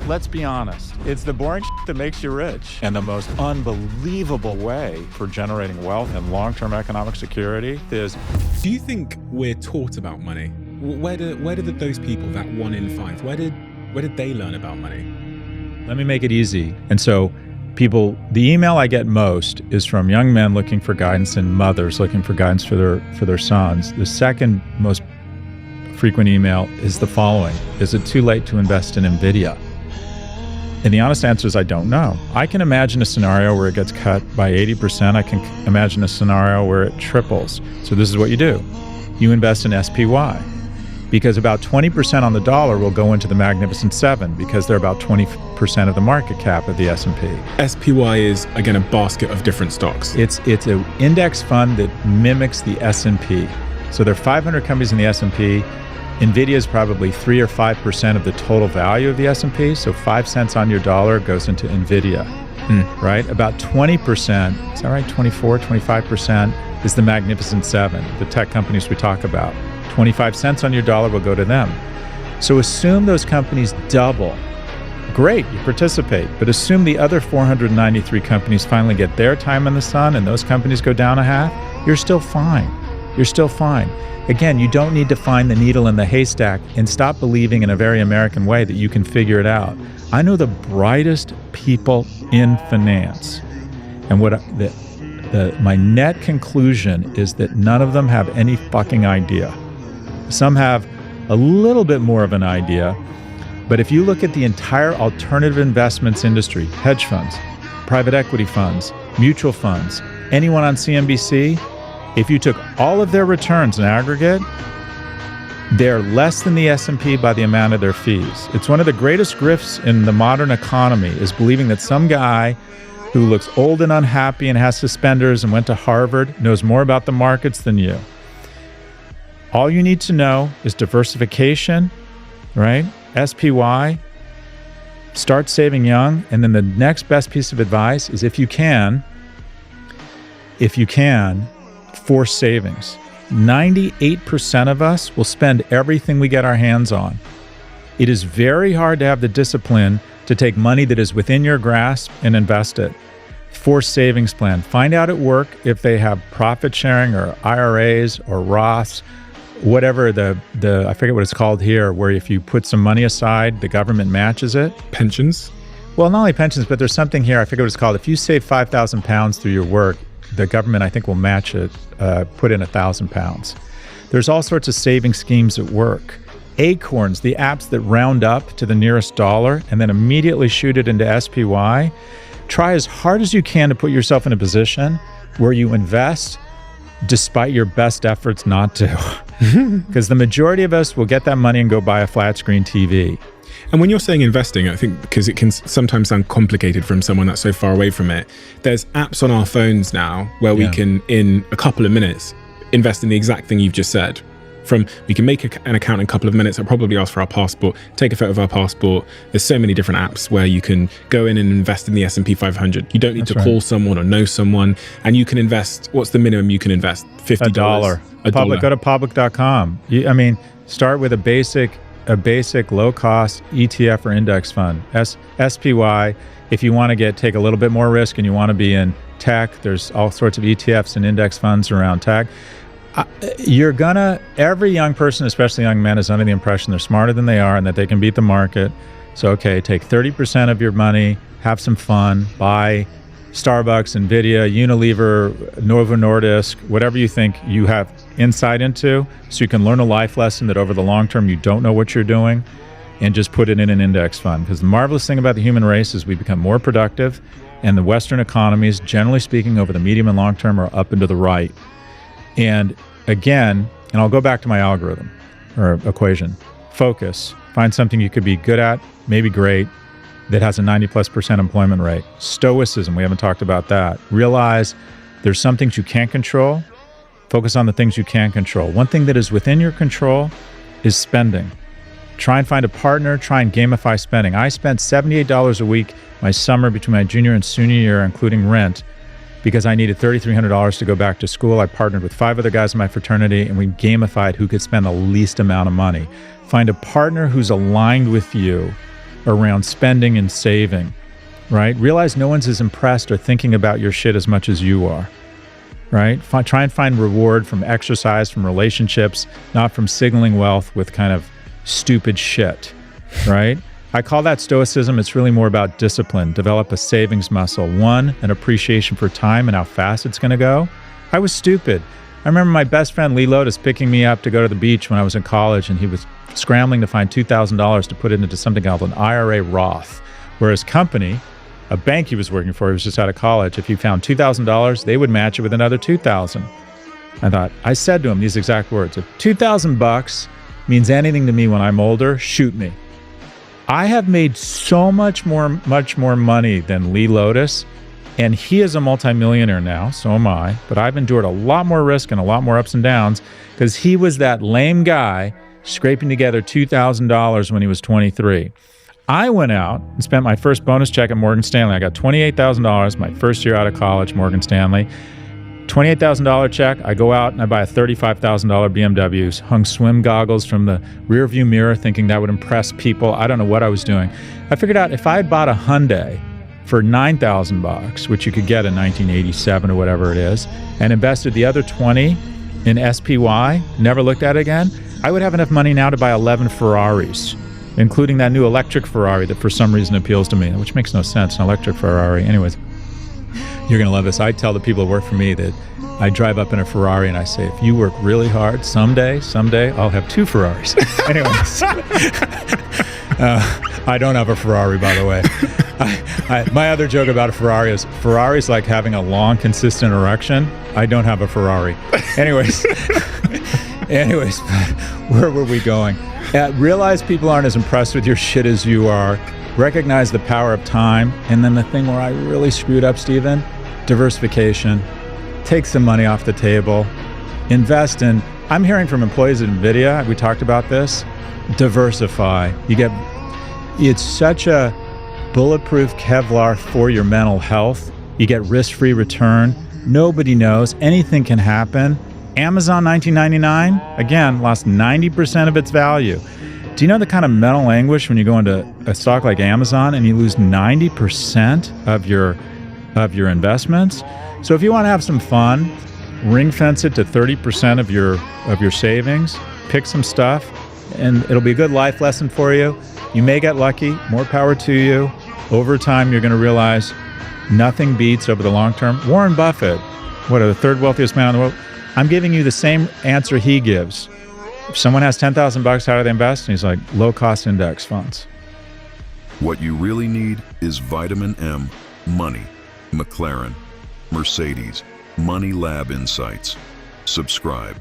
Let's be honest. It's the boring shit that makes you rich. And the most unbelievable way for generating wealth and long-term economic security is... Do you think we're taught about money? Where did those people, that 1 in 5, where did they learn about money? Let me make it easy. And so the email I get most is from young men looking for guidance and mothers looking for guidance for their sons. The second most frequent email is the following: is it too late to invest in NVIDIA? And the honest answer is I don't know. I can imagine a scenario where it gets cut by 80%. I can imagine a scenario where it triples. So this is what you do. You invest in SPY, because about 20% on the dollar will go into the Magnificent Seven, because they're about 20% of the market cap of the S&P. SPY is, again, a basket of different stocks. It's an index fund that mimics the S&P. So there are 500 companies in the S&P. NVIDIA is probably 3 or 5% of the total value of the S&P. So 5 cents on your dollar goes into NVIDIA, right? About 20%, is that right? 24, 25% is the Magnificent Seven, the tech companies we talk about. 25 cents on your dollar will go to them. So assume those companies double. Great, you participate, but assume the other 493 companies finally get their time in the sun and those companies go down a half, you're still fine. You're still fine. Again, you don't need to find the needle in the haystack and stop believing in a very American way that you can figure it out. I know the brightest people in finance, and my net conclusion is that none of them have any fucking idea. Some have a little bit more of an idea, but if you look at the entire alternative investments industry, hedge funds, private equity funds, mutual funds, anyone on CNBC, if you took all of their returns in aggregate, they're less than the S&P by the amount of their fees. It's one of the greatest grifts in the modern economy, is believing that some guy who looks old and unhappy and has suspenders and went to Harvard knows more about the markets than you. All you need to know is diversification, right? SPY, start saving young, and then the next best piece of advice is if you can, force savings. 98% of us will spend everything we get our hands on. It is very hard to have the discipline to take money that is within your grasp and invest it. Force savings plan. Find out at work if they have profit sharing or IRAs or Roths, whatever I forget what it's called here, where if you put some money aside, the government matches it. Pensions? Well, not only pensions, but there's something here, I forget what it's called. If you save 5,000 pounds through your work, the government, I think, will match it, put in 1,000 pounds. There's all sorts of saving schemes at work. Acorns, the apps that round up to the nearest dollar and then immediately shoot it into SPY. Try as hard as you can to put yourself in a position where you invest despite your best efforts not to. Because the majority of us will get that money and go buy a flat screen TV. And when you're saying investing, I think because it can sometimes sound complicated from someone that's so far away from it, there's apps on our phones now where we can, in a couple of minutes, invest in the exact thing you've just said. We can make an account in a couple of minutes. I'll probably ask for our passport, take a photo of our passport. There's so many different apps where you can go in and invest in the S&P 500. You don't need to call someone or know someone, and you can invest. What's the minimum you can invest? $50. $1. Go to public.com. Start with a basic low-cost ETF or index fund. SPY, if you want to take a little bit more risk and you want to be in tech, there's all sorts of ETFs and index funds around tech. Every young person, especially young men, is under the impression they're smarter than they are and that they can beat the market. So, okay, take 30% of your money, have some fun, buy Starbucks, NVIDIA, Unilever, Novo Nordisk, whatever you think you have insight into, so you can learn a life lesson that over the long term you don't know what you're doing, and just put it in an index fund. Because the marvelous thing about the human race is we become more productive, and the Western economies, generally speaking, over the medium and long term are up and to the right. And again, and I'll go back to my algorithm or equation, focus, find something you could be good at, maybe great, that has a 90+% employment rate. Stoicism, we haven't talked about that. Realize there's some things you can't control. Focus on the things you can control. One thing that is within your control is spending. Try and find a partner, try and gamify spending. I spent $78 a week my summer between my junior and senior year, including rent, because I needed $3,300 to go back to school. I partnered with 5 other guys in my fraternity, and we gamified who could spend the least amount of money. Find a partner who's aligned with you around spending and saving, right? Realize no one's as impressed or thinking about your shit as much as you are, right? Try and find reward from exercise, from relationships, not from signaling wealth with kind of stupid shit, right? I call that stoicism. It's really more about discipline. Develop a savings muscle. One, an appreciation for time and how fast it's going to go. I was stupid. I remember my best friend Lee Lotus picking me up to go to the beach when I was in college, and he was scrambling to find $2,000 to put it into something called an IRA Roth, where his company, a bank he was working for, he was just out of college, if he found $2,000, they would match it with another $2,000. I said to him these exact words: if $2,000 means anything to me when I'm older, shoot me. I have made so much more money than Lee Lotus, and he is a multimillionaire now, so am I, but I've endured a lot more risk and a lot more ups and downs because he was that lame guy scraping together $2,000 when he was 23. I went out and spent my first bonus check at Morgan Stanley. I got $28,000 my first year out of college, Morgan Stanley. $28,000 check. I go out and I buy a $35,000 BMW, hung swim goggles from the rear view mirror thinking that would impress people. I don't know what I was doing. I figured out if I had bought a Hyundai for $9,000, which you could get in 1987 or whatever it is, and invested the other 20 in SPY, never looked at it again, I would have enough money now to buy 11 Ferraris, including that new electric Ferrari that for some reason appeals to me, which makes no sense, an electric Ferrari. Anyways, you're going to love this. I tell the people who work for me that I drive up in a Ferrari and I say, if you work really hard, someday, I'll have 2 Ferraris. Anyways, I don't have a Ferrari, by the way. My other joke about a Ferrari is Ferrari's like having a long, consistent erection. I don't have a Ferrari. Anyways, where were we going? Realize people aren't as impressed with your shit as you are. Recognize the power of time. And then the thing where I really screwed up, Stephen, diversification. Take some money off the table. Invest in, I'm hearing from employees at NVIDIA, we talked about this, diversify. It's such a bulletproof Kevlar for your mental health. You get risk-free return. Nobody knows. Anything can happen. Amazon 1999, again, lost 90% of its value. Do you know the kind of mental anguish when you go into a stock like Amazon and you lose 90% of your investments? So if you want to have some fun, ring fence it to 30% of your savings, pick some stuff, and it'll be a good life lesson for you. You may get lucky, more power to you. Over time, you're going to realize nothing beats over the long term. Warren Buffett, the third wealthiest man in the world, I'm giving you the same answer he gives. If someone has $10,000, how do they invest? And he's like, low-cost index funds. What you really need is vitamin M, money, McLaren, Mercedes, Money Lab Insights. Subscribe.